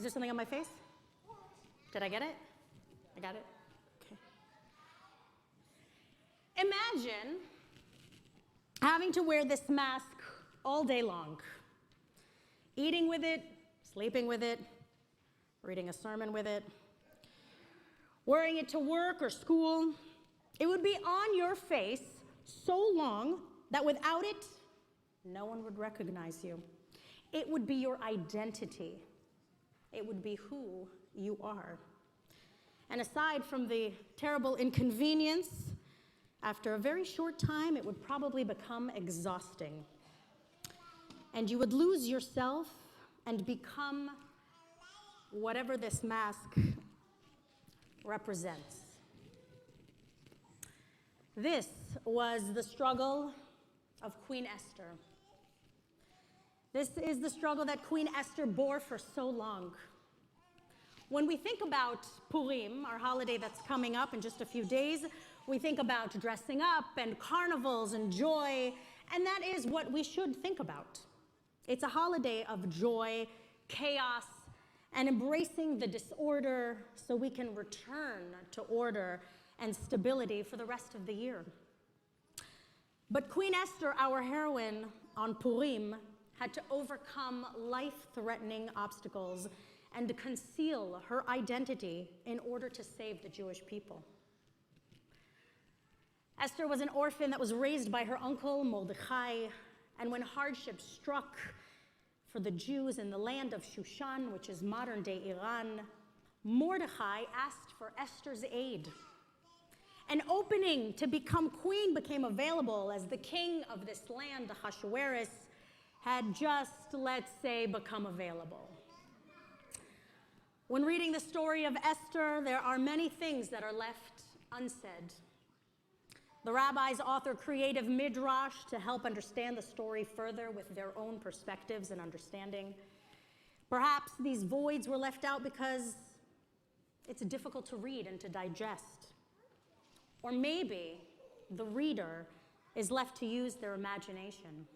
Is there something on my face? Did I get it? I got it? Okay. Imagine having to wear this mask all day long, eating with it, sleeping with it, reading a sermon with it, wearing it to work or school. It would be on your face so long that without it, no one would recognize you. It would be your identity. It would be who you are. And aside from the terrible inconvenience, after a very short time, it would probably become exhausting. And you would lose yourself and become whatever this mask represents. This was the struggle of Queen Esther. This is the struggle that Queen Esther bore for so long. When we think about Purim, our holiday that's coming up in just a few days, we think about dressing up and carnivals and joy, and that is what we should think about. It's a holiday of joy, chaos, and embracing the disorder so we can return to order and stability for the rest of the year. But Queen Esther, our heroine on Purim, had to overcome life-threatening obstacles and conceal her identity in order to save the Jewish people. Esther was an orphan that was raised by her uncle Mordechai, and when hardship struck for the Jews in the land of Shushan, which is modern-day Iran, Mordechai asked for Esther's aid. An opening to become queen became available as the king of this land, Ahasuerus, had just, let's say, become available. When reading the story of Esther, there are many things that are left unsaid. The rabbis author creative midrash to help understand the story further with their own perspectives and understanding. Perhaps these voids were left out because it's difficult to read and to digest. Or maybe the reader is left to use their imagination.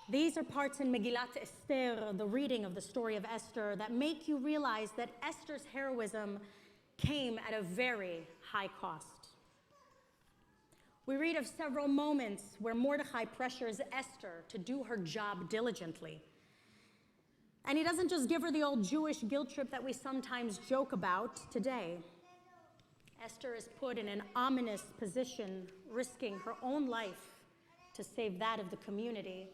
These are parts in Megillat Esther, the reading of the story of Esther, that make you realize that Esther's heroism came at a very high cost. We read of several moments where Mordechai pressures Esther to do her job diligently. And he doesn't just give her the old Jewish guilt trip that we sometimes joke about today. Esther is put in an ominous position, risking her own life to save that of the community,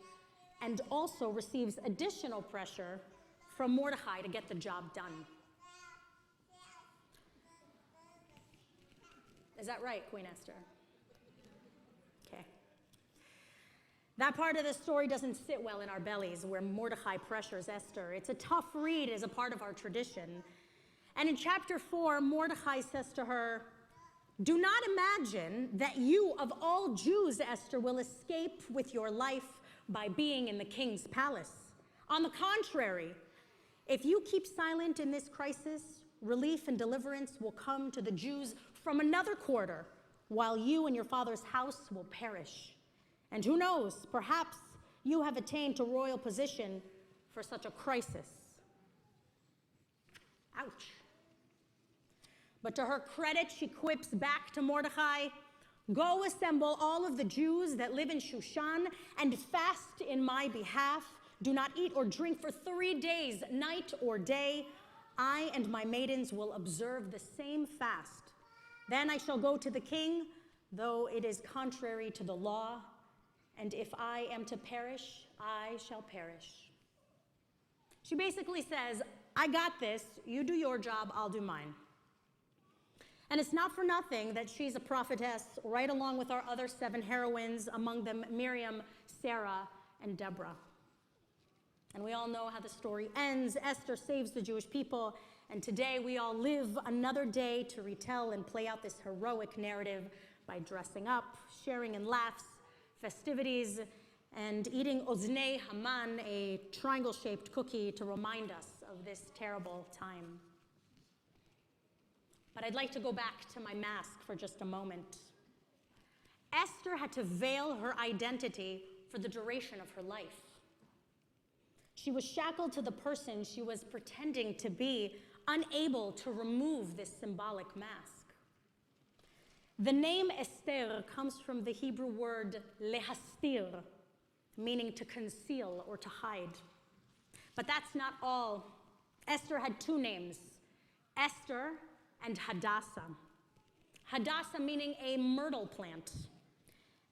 and also receives additional pressure from Mordechai to get the job done. Is that right, Queen Esther? Okay. That part of the story doesn't sit well in our bellies, where Mordechai pressures Esther. It's a tough read as a part of our tradition. And in chapter 4, Mordechai says to her, "Do not imagine that you, of all Jews, Esther, will escape with your life by being in the king's palace. On the contrary, if you keep silent in this crisis, relief and deliverance will come to the Jews from another quarter, while you and your father's house will perish. And who knows, perhaps you have attained to royal position for such a crisis." Ouch. But to her credit, she quips back to Mordechai, "Go assemble all of the Jews that live in Shushan and fast in my behalf. Do not eat or drink for 3 days, night or day. I and my maidens will observe the same fast. Then I shall go to the king, though it is contrary to the law. And if I am to perish, I shall perish." She basically says, "I got this. You do your job, I'll do mine." And it's not for nothing that she's a prophetess, right along with our other 7 heroines, among them Miriam, Sarah, and Deborah. And we all know how the story ends. Esther saves the Jewish people, and today we all live another day to retell and play out this heroic narrative by dressing up, sharing in laughs, festivities, and eating oznei Haman, a triangle-shaped cookie, to remind us of this terrible time. But I'd like to go back to my mask for just a moment. Esther had to veil her identity for the duration of her life. She was shackled to the person she was pretending to be, unable to remove this symbolic mask. The name Esther comes from the Hebrew word lehastir, meaning to conceal or to hide. But that's not all. Esther had two names, Esther and Hadassah. Hadassah meaning a myrtle plant.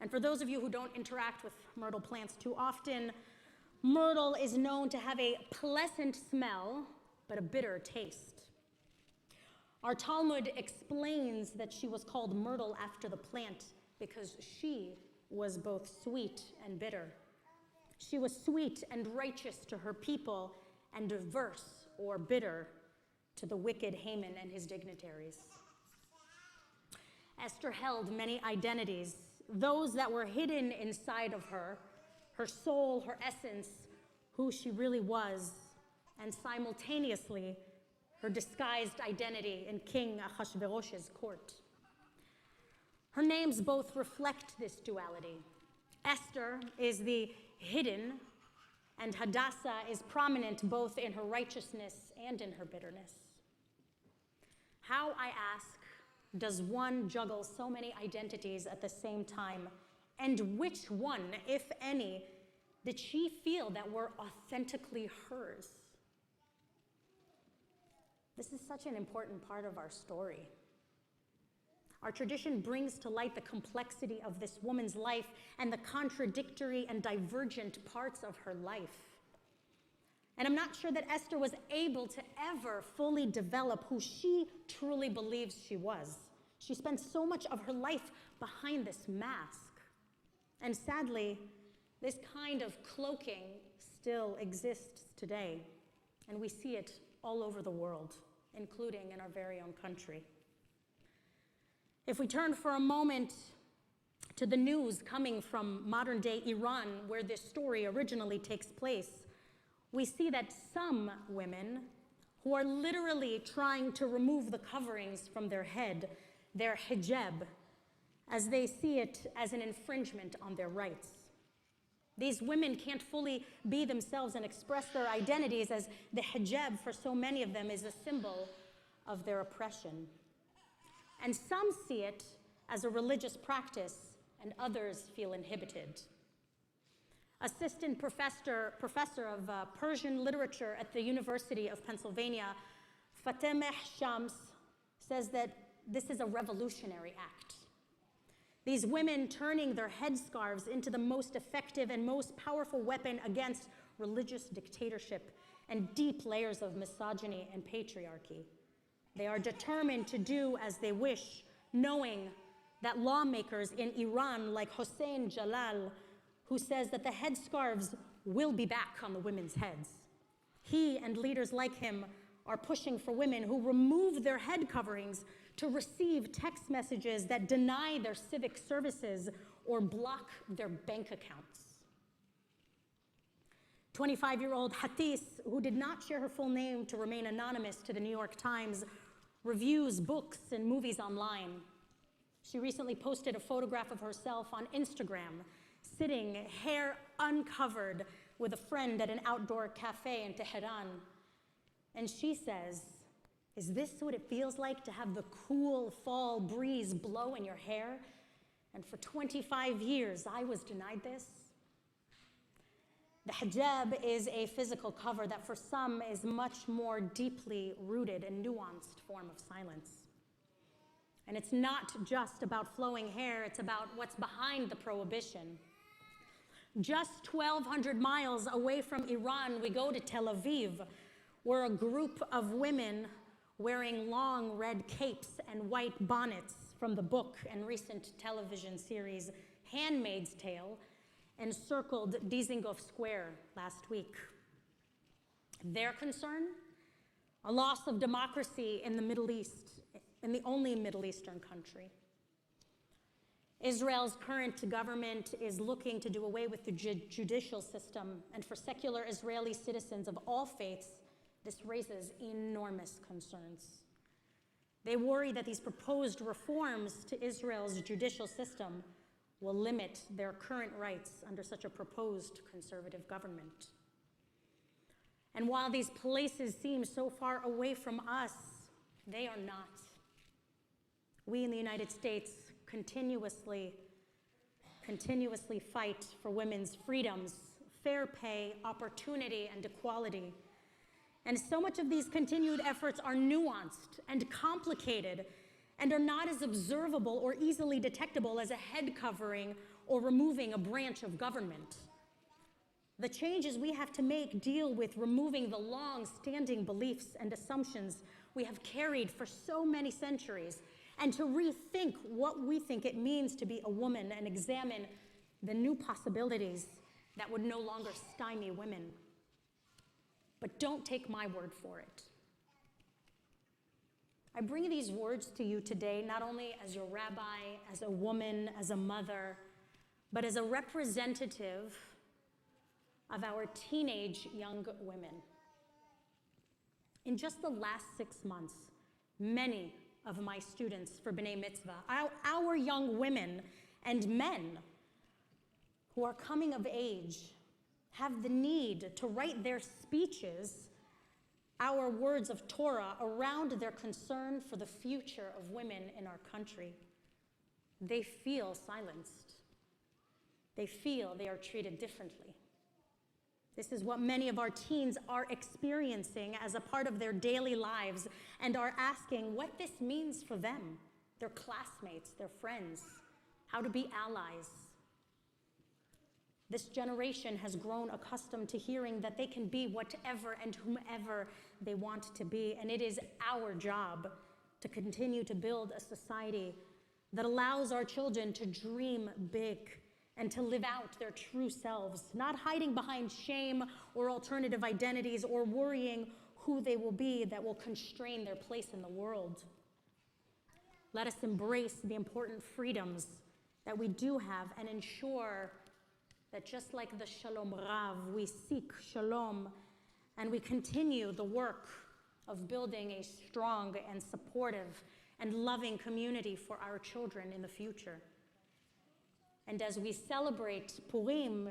And for those of you who don't interact with myrtle plants too often, myrtle is known to have a pleasant smell, but a bitter taste. Our Talmud explains that she was called myrtle after the plant because she was both sweet and bitter. She was sweet and righteous to her people and diverse or bitter to the wicked Haman and his dignitaries. Esther held many identities, those that were hidden inside of her soul, her essence, who she really was, and simultaneously her disguised identity in King Ahasuerus's court. Her names both reflect this duality. Esther is the hidden, and Hadassah is prominent both in her righteousness and in her bitterness. How, I ask, does one juggle so many identities at the same time? And which one, if any, did she feel that were authentically hers? This is such an important part of our story. Our tradition brings to light the complexity of this woman's life and the contradictory and divergent parts of her life. And I'm not sure that Esther was able to ever fully develop who she truly believes she was. She spent so much of her life behind this mask. And sadly, this kind of cloaking still exists today, and we see it all over the world, including in our very own country. If we turn for a moment to the news coming from modern-day Iran, where this story originally takes place, we see that some women who are literally trying to remove the coverings from their head, their hijab, as they see it as an infringement on their rights. These women can't fully be themselves and express their identities, as the hijab for so many of them is a symbol of their oppression. And some see it as a religious practice, and others feel inhibited. Assistant professor of Persian literature at the University of Pennsylvania, Fatemeh Shams, says that this is a revolutionary act. These women turning their headscarves into the most effective and most powerful weapon against religious dictatorship and deep layers of misogyny and patriarchy. They are determined to do as they wish, knowing that lawmakers in Iran like Hossein Jalal, who says that the headscarves will be back on the women's heads. He and leaders like him are pushing for women who remove their head coverings to receive text messages that deny their civic services or block their bank accounts. 25-year-old Hatis, who did not share her full name to remain anonymous to the New York Times, reviews books and movies online. She recently posted a photograph of herself on Instagram, sitting, hair uncovered, with a friend at an outdoor cafe in Tehran. And she says, "Is this what it feels like to have the cool fall breeze blow in your hair? And for 25 years, I was denied this." The hijab is a physical cover that for some is much more deeply rooted and nuanced form of silence. And it's not just about flowing hair, it's about what's behind the prohibition. Just 1,200 miles away from Iran, we go to Tel Aviv, where a group of women wearing long red capes and white bonnets from the book and recent television series Handmaid's Tale encircled Dizengoff Square last week. Their concern? A loss of democracy in the Middle East, in the only Middle Eastern country. Israel's current government is looking to do away with the judicial system, and for secular Israeli citizens of all faiths, this raises enormous concerns. They worry that these proposed reforms to Israel's judicial system will limit their current rights under such a proposed conservative government. And while these places seem so far away from us, they are not. We in the United States continuously fight for women's freedoms, fair pay, opportunity, and equality. And so much of these continued efforts are nuanced and complicated and are not as observable or easily detectable as a head covering or removing a branch of government. The changes we have to make deal with removing the long-standing beliefs and assumptions we have carried for so many centuries, and to rethink what we think it means to be a woman and examine the new possibilities that would no longer stymie women. But don't take my word for it. I bring these words to you today not only as your rabbi, as a woman, as a mother, but as a representative of our teenage young women. In just the last 6 months, many of my students for B'nai Mitzvah, our young women and men who are coming of age, have the need to write their speeches, our words of Torah, around their concern for the future of women in our country. They feel silenced. They feel they are treated differently. This is what many of our teens are experiencing as a part of their daily lives and are asking what this means for them, their classmates, their friends, how to be allies. This generation has grown accustomed to hearing that they can be whatever and whomever they want to be, and it is our job to continue to build a society that allows our children to dream big and to live out their true selves, not hiding behind shame or alternative identities or worrying who they will be that will constrain their place in the world. Let us embrace the important freedoms that we do have and ensure that just like the Shalom Rav, we seek Shalom and we continue the work of building a strong and supportive and loving community for our children in the future. And as we celebrate Purim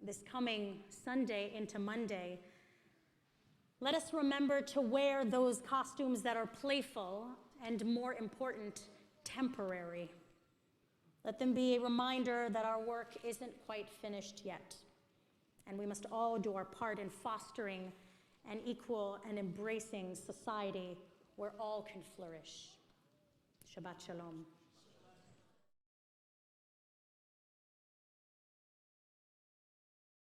this coming Sunday into Monday, let us remember to wear those costumes that are playful and, more important, temporary. Let them be a reminder that our work isn't quite finished yet, and we must all do our part in fostering an equal and embracing society where all can flourish. Shabbat Shalom.